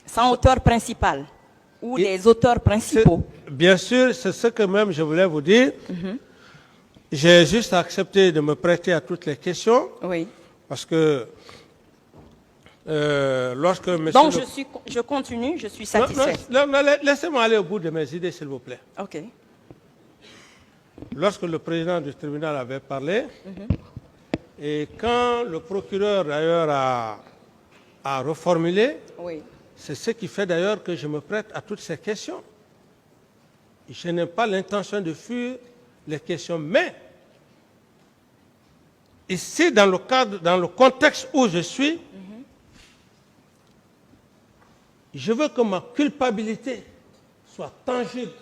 Sans auteur principal ou les auteurs principaux. Bien sûr, c'est ce que même je voulais vous dire. J'ai juste accepté de me prêter à toutes les questions. Oui. Parce que lorsque monsieur... Donc je continue, je suis satisfait. Non, laissez-moi aller au bout de mes idées, s'il vous plaît. Ok. Lorsque le président du tribunal avait parlé, et quand le procureur d'ailleurs a reformulé, Oui. c'est ce qui fait d'ailleurs que je me prête à toutes ces questions. Je n'ai pas l'intention de fuir les questions, mais ici, dans le contexte où je suis, je veux que ma culpabilité soit tangible,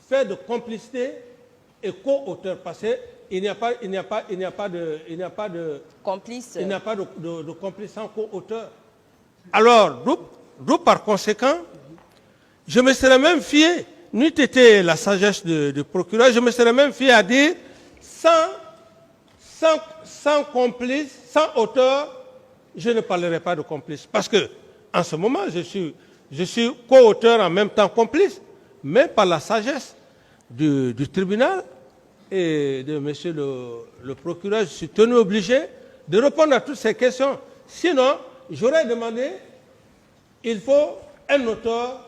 fait de complicité et co-auteur, parce qu'il n'y a pas de Complice. Il n'y a pas de complice sans co-auteur. Alors, d'où par conséquent, je me serais même fié, n'eût été la sagesse du procureur, je me serais même fié à dire sans complice, sans auteur, je ne parlerai pas de complice. Parce que en ce moment, je suis co-auteur en même temps complice, mais par la sagesse du tribunal et de monsieur le procureur, je suis tenu obligé de répondre à toutes ces questions. Sinon, j'aurais demandé, il faut un auteur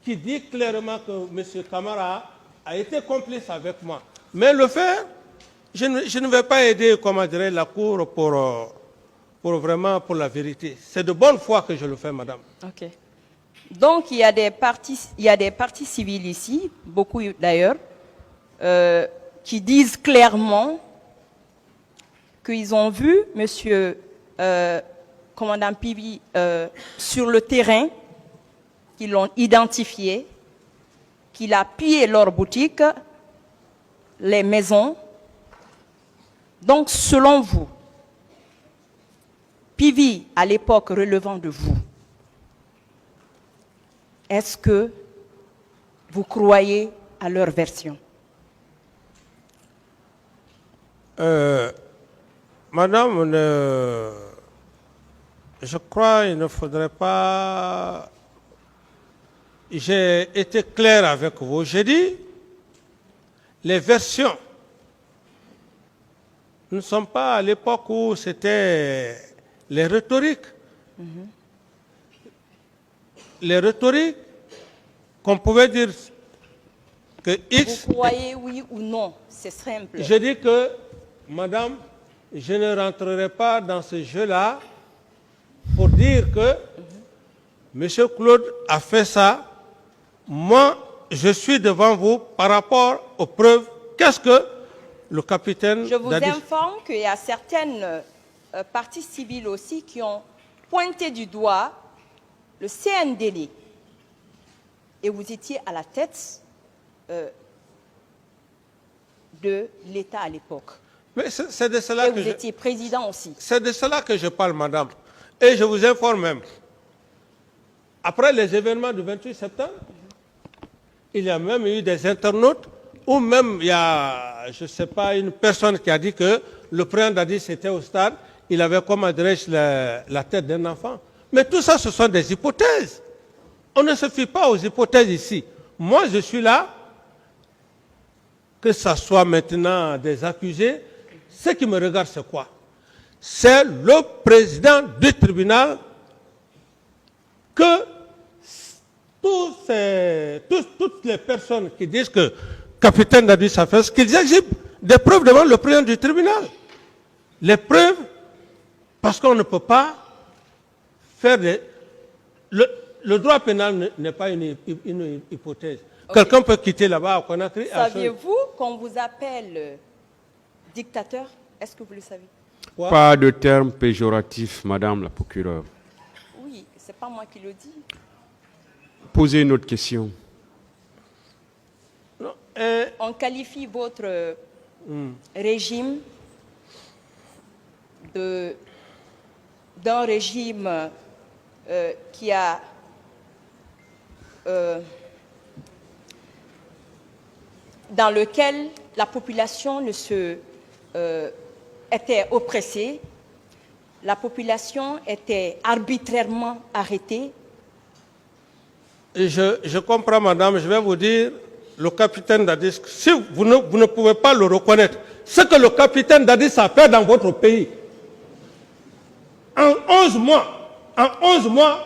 qui dit clairement que M. Camara a été complice avec moi. Mais le faire, je ne vais pas aider, comment dirais, la Cour pour vraiment pour la vérité. C'est de bonne foi que je le fais, madame. Ok. Donc, il y a des partis civils ici, beaucoup d'ailleurs, qui disent clairement qu'ils ont vu M. Commandant Pivi sur le terrain, qu'ils l'ont identifié, qu'il a pillé leurs boutiques, les maisons. Donc, selon vous, Pivi, à l'époque relevant de vous, est-ce que vous croyez à leur version? Madame, je crois qu'il ne faudrait pas... J'ai été clair avec vous. J'ai dit, les versions ne sont pas à l'époque où c'était les rhétoriques. Les rhétoriques qu'on pouvait dire que X... Vous croyez oui ou non? C'est simple. Je dis que, madame, je ne rentrerai pas dans ce jeu-là pour dire que M. Claude a fait ça. Moi, je suis devant vous par rapport aux preuves. Qu'est-ce que le capitaine... Je vous informe qu'il y a certaines parties civiles aussi qui ont pointé du doigt le CNDD. Et vous étiez à la tête de l'État à l'époque. Mais c'est de cela que vous étiez président aussi. C'est de cela que je parle, madame. Et je vous informe même. Après les événements du 28 septembre, il y a même eu des internautes, ou même il y a, je ne sais pas, une personne qui a dit que le président Dadis était au stade, il avait, comment dirais-je, la tête d'un enfant. Mais tout ça, ce sont des hypothèses. On ne se fie pas aux hypothèses ici. Moi, je suis là, que ce soit maintenant des accusés. Ce qui me regarde, c'est quoi? C'est le président du tribunal que toutes les personnes qui disent que le capitaine Dadis a fait ce qu'ils exhibent des preuves devant le président du tribunal. Les preuves, parce qu'on ne peut pas faire des... Le droit pénal n'est pas une hypothèse. Okay. Quelqu'un peut quitter là-bas à Conakry. Saviez-vous qu'on vous appelle dictateur? Est-ce que vous le savez? Quoi? Pas de terme péjoratif, madame la procureure. Oui, c'est pas moi qui le dis. Posez une autre question. Non, on qualifie votre régime d'un régime qui a dans lequel la population était oppressée, la population était arbitrairement arrêtée. Et je comprends, madame, je vais vous dire, le capitaine Dadis, si vous ne pouvez pas le reconnaître, ce que le capitaine Dadis a fait dans votre pays, en 11 mois,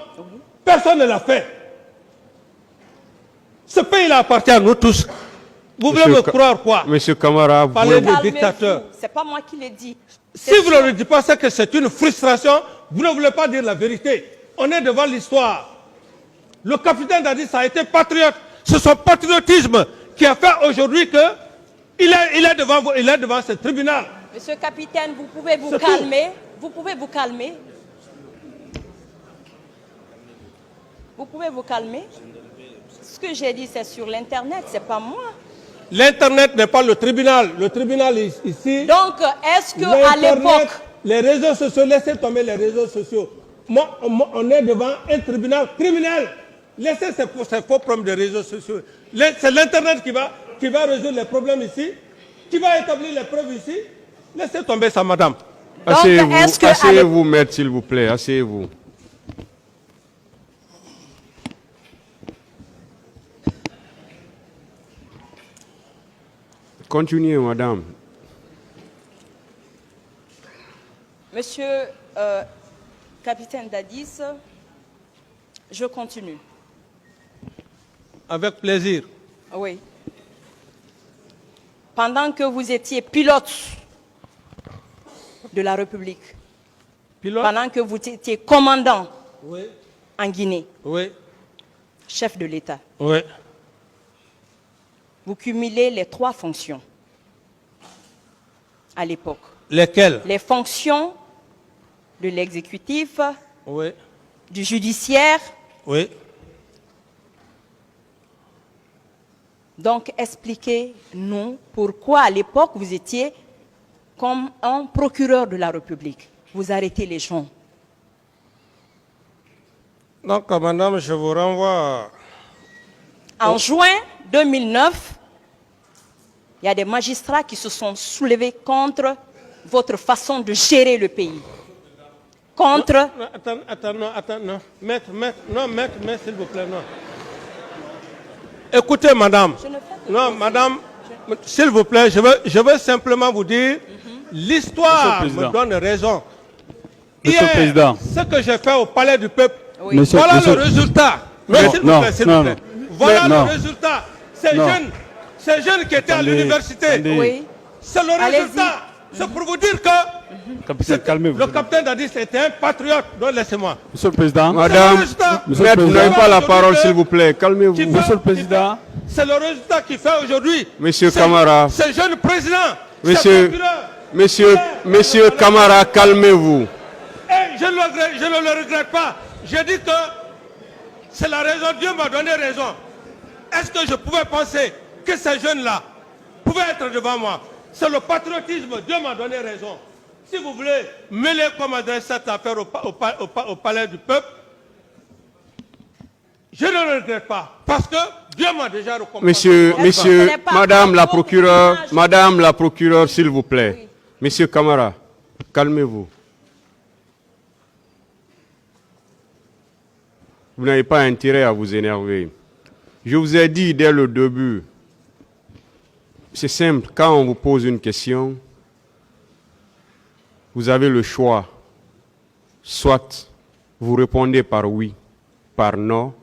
personne ne l'a fait. Ce pays-là appartient à nous tous. Vous voulez me croire quoi? Monsieur Camara, vous Parlez pouvez- de dictateur. C'est pas moi qui l'ai dit. Si vous ne le dites pas, c'est que c'est une frustration. Vous ne voulez pas dire la vérité. On est devant l'histoire. Le capitaine Dadis a été patriote. C'est son patriotisme qui a fait aujourd'hui qu'il est devant ce tribunal. Monsieur le capitaine, vous pouvez vous C'est calmer. Vous pouvez vous calmer. Vous pouvez vous calmer. Ce que j'ai dit, c'est sur l'Internet, c'est pas moi. L'Internet n'est pas le tribunal. Le tribunal est ici. Donc, est-ce qu'à L'Internet, l'époque, les réseaux sociaux, laissez tomber les réseaux sociaux. On est devant un tribunal criminel. Laissez ces faux problèmes des réseaux sociaux. C'est l'Internet qui va résoudre les problèmes ici, qui va établir les preuves ici. Laissez tomber ça, madame. Asseyez-vous, est-ce que asseyez-vous, maître, s'il vous plaît, asseyez-vous. Continuez, madame. Monsieur capitaine Dadis, je continue. Avec plaisir. Oui. Pendant que vous étiez pilote de la République, Pilote? pendant que vous étiez commandant Oui. en Guinée, Oui. chef de l'État, Oui. vous cumulez les 3 fonctions à l'époque. Lesquels? Les fonctions de l'exécutif, Oui. du judiciaire. Oui. Donc, expliquez-nous pourquoi à l'époque vous étiez comme un procureur de la République. Vous arrêtez les gens. Donc, madame, je vous renvoie. En juin 2009, il y a des magistrats qui se sont soulevés contre votre façon de gérer le pays. Contre... Non, attends, non. Maître, s'il vous plaît, non. Écoutez, madame. Je ne fais que Non, madame, s'il vous plaît, je veux simplement vous dire, l'histoire Monsieur le me Président. donne raison. Monsieur le Hier, Président. ce que j'ai fait au Palais du Peuple, Oui. Monsieur- voilà monsieur- le résultat. Non, Mais s'il vous non, plaît, s'il non, vous plaît. non. Voilà Non. le résultat. Ces Non. jeunes qui étaient à Attendez, l'université, attendez. Oui. c'est le Allez-y. résultat. C'est pour vous dire que Capitaine, calmez-vous. le capitaine Dadis était un patriote. Donc laissez-moi. Monsieur le Président. Madame, résultat. Monsieur le maître, vous n'avez Président. pas la parole, s'il vous plaît. Calmez-vous. Qui fait- Monsieur le Président. C'est le résultat qui fait aujourd'hui. Monsieur Ce- Camara. Ce jeune président. ce Monsieur, procureur, monsieur Camara, calmez-vous. je ne le regrette pas. Je dis que c'est la raison. Dieu m'a donné raison. Est-ce que je pouvais penser que ces jeunes-là pouvaient être devant moi? C'est le patriotisme. Dieu m'a donné raison. Si vous voulez mêler comme adresse cette affaire au palais du peuple, je ne le regrette pas. Parce que Dieu m'a déjà recompensé. Monsieur, Est-ce que monsieur, ce n'est pas madame la un faux procureure, courage? madame la procureure, s'il vous plaît. Oui. Monsieur Camara, calmez-vous. Vous n'avez pas intérêt à vous énerver. Je vous ai dit dès le début, c'est simple, quand on vous pose une question, vous avez le choix. Soit vous répondez par oui, par non,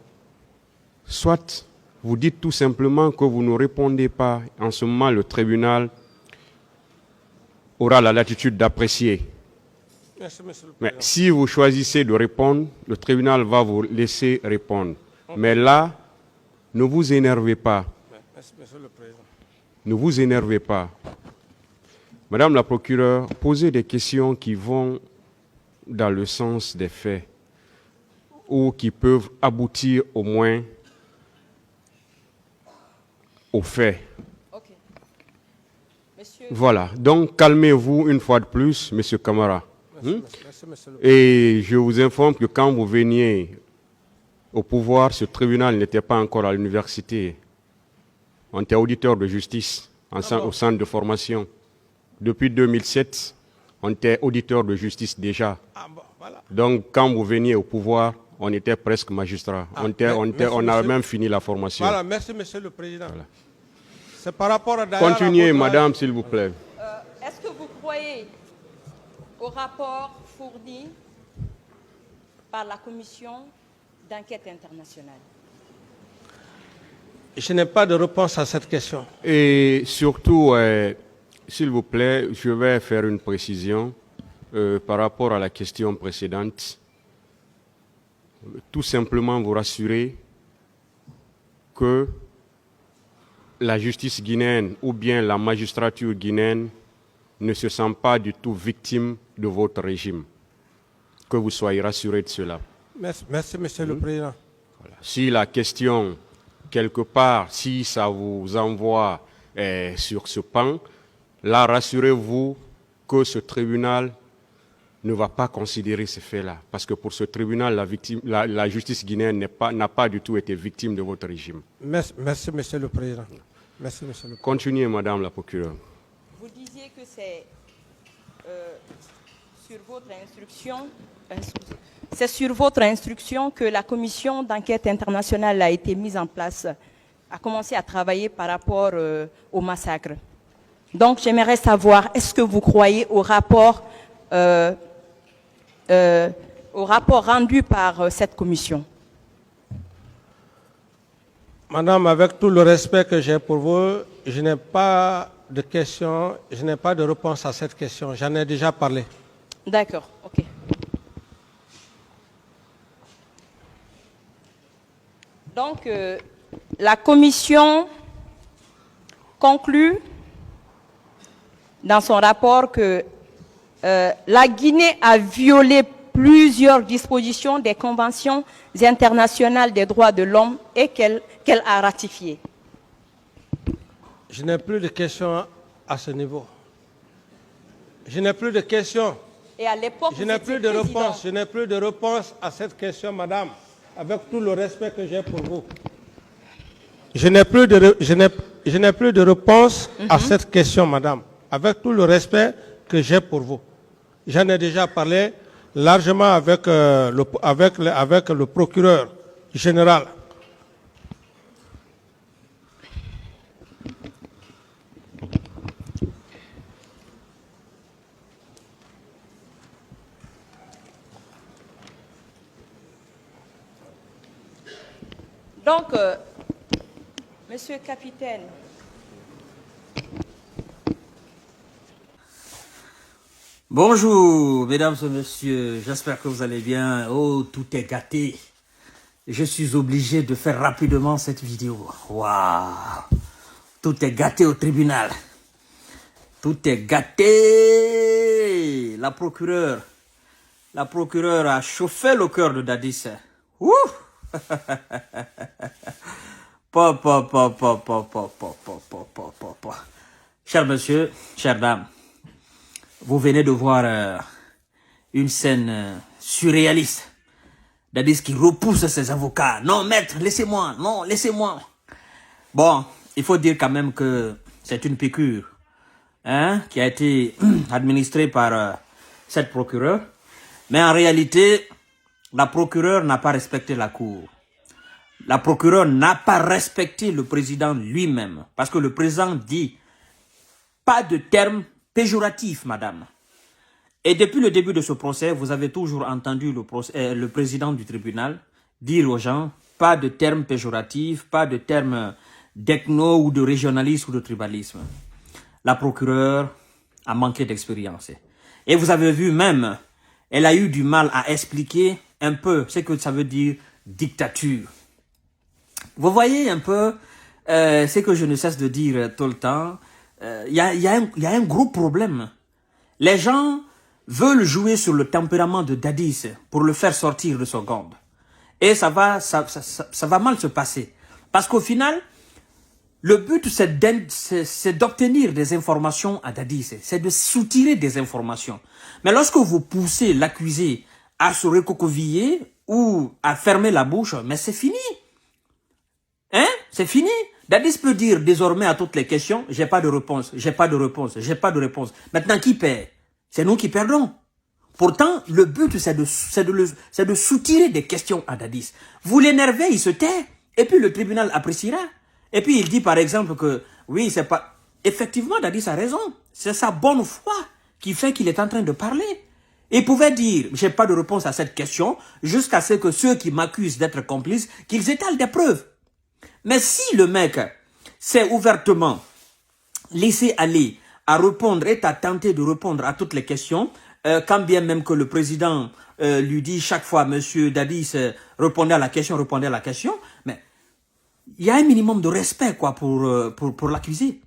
soit vous dites tout simplement que vous ne répondez pas. En ce moment, le tribunal aura la latitude d'apprécier. Merci, monsieur le Mais Président. si vous choisissez de répondre, le tribunal va vous laisser répondre. Mais là, ne vous énervez pas. Merci, monsieur le Président. Ne vous énervez pas. Madame la procureure, posez des questions qui vont dans le sens des faits ou qui peuvent aboutir au moins aux faits. Ok. Monsieur, Voilà. Donc, calmez-vous une fois de plus, Monsieur Camara. Merci, monsieur le Et je vous informe que quand vous veniez au pouvoir, ce tribunal n'était pas encore à l'université. On était auditeur de justice au centre de formation. Depuis 2007, On était auditeur de justice déjà. Ah bon, voilà. Donc, quand vous veniez au pouvoir, on était presque magistrat. Ah, On a même fini la formation. Voilà, merci, Monsieur le Président. Voilà. C'est par rapport à... Continuez, madame, s'il vous plaît. Est-ce que vous croyez au rapport fourni par la commission d'enquête internationale? Je n'ai pas de réponse à cette question. Et surtout, s'il vous plaît, je vais faire une précision par rapport à la question précédente. Tout simplement vous rassurer que la justice guinéenne ou bien la magistrature guinéenne ne se sent pas du tout victime de votre régime. Que vous soyez rassurés de cela. Merci Monsieur le Président. Voilà. Si la question, quelque part, si ça vous envoie sur ce pan, là, rassurez-vous que ce tribunal ne va pas considérer ces faits-là. Parce que pour ce tribunal, la justice guinéenne n'a pas du tout été victime de votre régime. Merci Monsieur le Président. Merci, Monsieur le Président. Continuez, Madame la procureure. Vous disiez que c'est sur votre instruction... C'est sur votre instruction que la commission d'enquête internationale a été mise en place, a commencé à travailler par rapport au massacre. Donc j'aimerais savoir, est-ce que vous croyez au rapport rendu par cette commission? Madame, avec tout le respect que j'ai pour vous, je n'ai pas de question, je n'ai pas de réponse à cette question. J'en ai déjà parlé. D'accord, ok. Donc, la commission conclut dans son rapport que la Guinée a violé plusieurs dispositions des conventions internationales des droits de l'homme et qu'elle a ratifiées. Je n'ai plus de questions à ce niveau. Je n'ai plus de questions. Et à l'époque, je n'ai plus de réponse. Je n'ai plus de réponse à cette question, madame, avec tout le respect que j'ai pour vous. Je n'ai plus de réponse à cette question, madame, avec tout le respect que j'ai pour vous. J'en ai déjà parlé largement avec le procureur général. Donc, Monsieur le capitaine, bonjour, mesdames et messieurs, j'espère que vous allez bien. Oh, tout est gâté. Je suis obligé de faire rapidement cette vidéo. Waouh, tout est gâté au tribunal. Tout est gâté. La procureure a chauffé le cœur de Dadis. Ouh. Chers monsieur, chères dames, vous venez de voir une scène surréaliste. Dadis qui repousse ses avocats. Non, maître, laissez-moi. Non, laissez-moi. Bon, il faut dire quand même que c'est une piqûre qui a été administrée par cette procureure. Mais en réalité, la procureure n'a pas respecté la cour. La procureure n'a pas respecté le président lui-même. Parce que le président dit pas de terme péjoratif, madame. Et depuis le début de ce procès, vous avez toujours entendu le président du tribunal dire aux gens pas de terme péjoratif, pas de terme d'ethno ou de régionalisme ou de tribalisme. La procureure a manqué d'expérience. Et vous avez vu même, elle a eu du mal à expliquer un peu ce que ça veut dire dictature. Vous voyez un peu ce que je ne cesse de dire tout le temps. Il y a un gros problème. Les gens veulent jouer sur le tempérament de Dadis pour le faire sortir de son gang. Et ça va mal se passer. Parce qu'au final, le but c'est d'obtenir des informations à Dadis. C'est de soutirer des informations. Mais lorsque vous poussez l'accusé à se recroqueviller ou à fermer la bouche, mais c'est fini. C'est fini. Dadis peut dire désormais à toutes les questions, j'ai pas de réponse, j'ai pas de réponse, j'ai pas de réponse. Maintenant, qui paie? C'est nous qui perdons. Pourtant, le but, c'est de soutirer des questions à Dadis. Vous l'énervez, il se tait, et puis le tribunal appréciera. Et puis il dit par exemple que, oui, c'est pas... Effectivement, Dadis a raison. C'est sa bonne foi qui fait qu'il est en train de parler. Il pouvait dire, j'ai pas de réponse à cette question, jusqu'à ce que ceux qui m'accusent d'être complice, qu'ils étalent des preuves. Mais si le mec s'est ouvertement laissé aller à répondre et à tenter de répondre à toutes les questions, quand bien même que le président lui dit chaque fois, monsieur Dadis, répondez à la question, mais il y a un minimum de respect quoi pour l'accusé.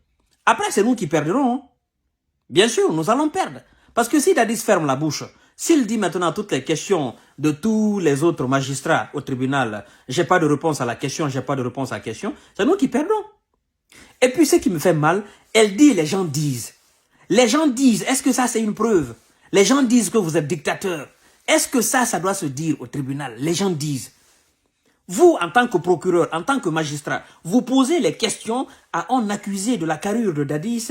Après, c'est nous qui perdrons. Hein. Bien sûr, nous allons perdre. Parce que si Dadis ferme la bouche, s'il dit maintenant toutes les questions de tous les autres magistrats au tribunal, j'ai pas de réponse à la question, j'ai pas de réponse à la question, c'est nous qui perdons. Et puis ce qui me fait mal, elle dit les gens disent. Les gens disent, est-ce que ça c'est une preuve? Les gens disent que vous êtes dictateur. Est-ce que ça doit se dire au tribunal? Les gens disent. Vous, en tant que procureur, en tant que magistrat, vous posez les questions à un accusé de la carrure de Dadis,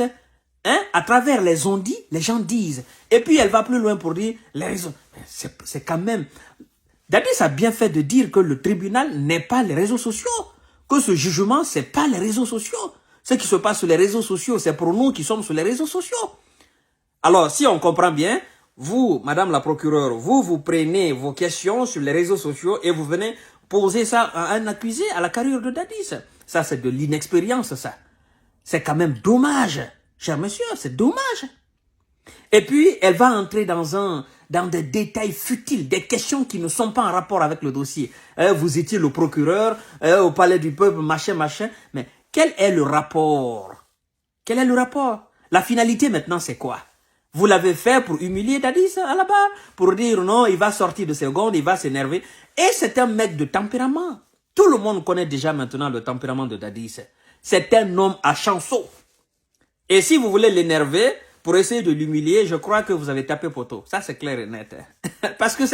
hein, à travers les on-dit, les gens disent. Et puis elle va plus loin pour dire les raisons. C'est quand même... Dadis a bien fait de dire que le tribunal n'est pas les réseaux sociaux. Que ce jugement, c'est pas les réseaux sociaux. Ce qui se passe sur les réseaux sociaux, c'est pour nous qui sommes sur les réseaux sociaux. Alors, si on comprend bien, vous, madame la procureure, vous prenez vos questions sur les réseaux sociaux et vous venez poser ça à un accusé à la carrure de Dadis. Ça, c'est de l'inexpérience, ça. C'est quand même dommage. Cher monsieur, c'est dommage. Et puis, elle va entrer dans des détails futiles, des questions qui ne sont pas en rapport avec le dossier. Vous étiez le procureur, au palais du peuple, machin. Mais quel est le rapport? Quel est le rapport? La finalité maintenant, c'est quoi? Vous l'avez fait pour humilier Dadis à la barre, pour dire non, il va sortir de ses gonds, il va s'énerver. Et c'est un mec de tempérament. Tout le monde connaît déjà maintenant le tempérament de Dadis. C'est un homme à chanceau. Et si vous voulez l'énerver, pour essayer de l'humilier, je crois que vous avez tapé poteau. Ça, c'est clair et net. Parce que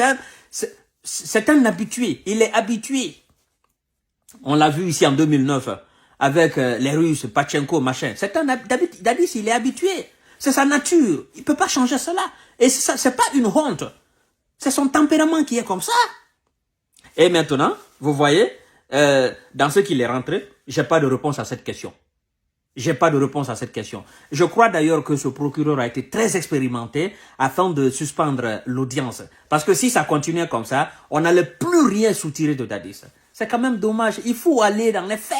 c'est un habitué. Il est habitué. On l'a vu ici en 2009 avec les Russes, Pachenko, machin. Dadis, il est habitué. C'est sa nature. Il ne peut pas changer cela. Et c'est pas une honte. C'est son tempérament qui est comme ça. Et maintenant, vous voyez, dans ce qu'il est rentré, j'ai pas de réponse à cette question. J'ai pas de réponse à cette question. Je crois d'ailleurs que ce procureur a été très expérimenté afin de suspendre l'audience. Parce que si ça continuait comme ça, on n'allait plus rien soutirer de Dadis. C'est quand même dommage. Il faut aller dans les faits.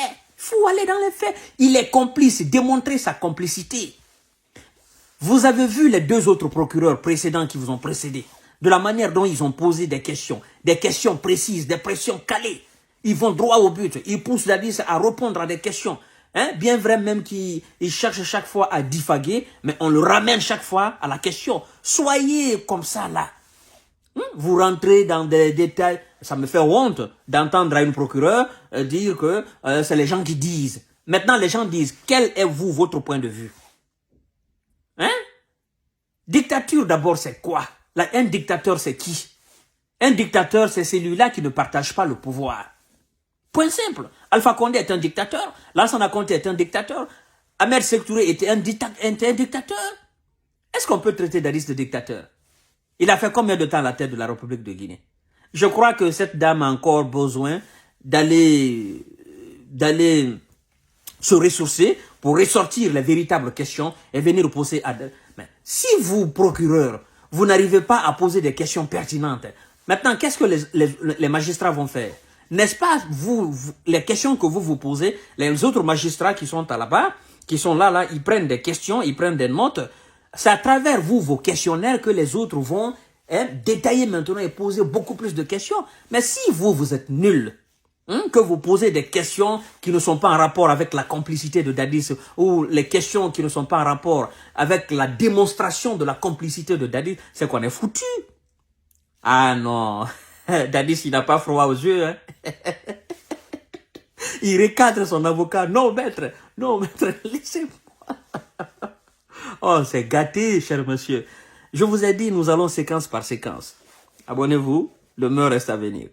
Il est complice. Démontrer sa complicité. Vous avez vu les deux autres procureurs précédents qui vous ont précédé. De la manière dont ils ont posé des questions précises, des questions calées. Ils vont droit au but. Ils poussent Dadis à répondre à des questions. Hein? Bien vrai même qu'il cherche chaque fois à divaguer, mais on le ramène chaque fois à la question. Soyez comme ça là. Vous rentrez dans des détails. Ça me fait honte d'entendre à une procureure dire que c'est les gens qui disent. Maintenant, les gens disent, quel est votre point de vue? Hein? Dictature d'abord, c'est quoi? Un dictateur, c'est qui? Un dictateur, c'est celui-là qui ne partage pas le pouvoir. Point simple. Alpha Condé est un dictateur. Lansana Conté est un dictateur. Ahmed Sékou Touré était un dictateur. Est-ce qu'on peut traiter Dadis de dictateur? Il a fait combien de temps à la tête de la République de Guinée? Je crois que cette dame a encore besoin d'aller se ressourcer pour ressortir les véritables questions et venir poser à... Mais si vous, procureur, vous n'arrivez pas à poser des questions pertinentes, maintenant, qu'est-ce que les magistrats vont faire? N'est-ce pas, les questions que vous posez, les autres magistrats qui sont là-bas, qui sont là, ils prennent des questions, ils prennent des notes. C'est à travers vos questionnaires que les autres vont détailler maintenant et poser beaucoup plus de questions. Mais si vous êtes nul, que vous posez des questions qui ne sont pas en rapport avec la complicité de Dadis ou les questions qui ne sont pas en rapport avec la démonstration de la complicité de Dadis, c'est qu'on est foutu. Ah non, Dadis, il n'a pas froid aux yeux. Hein? Il recadre son avocat. Non, maître, laissez-moi. Oh, c'est gâté, cher monsieur. Je vous ai dit, nous allons séquence par séquence. Abonnez-vous, le meilleur reste à venir.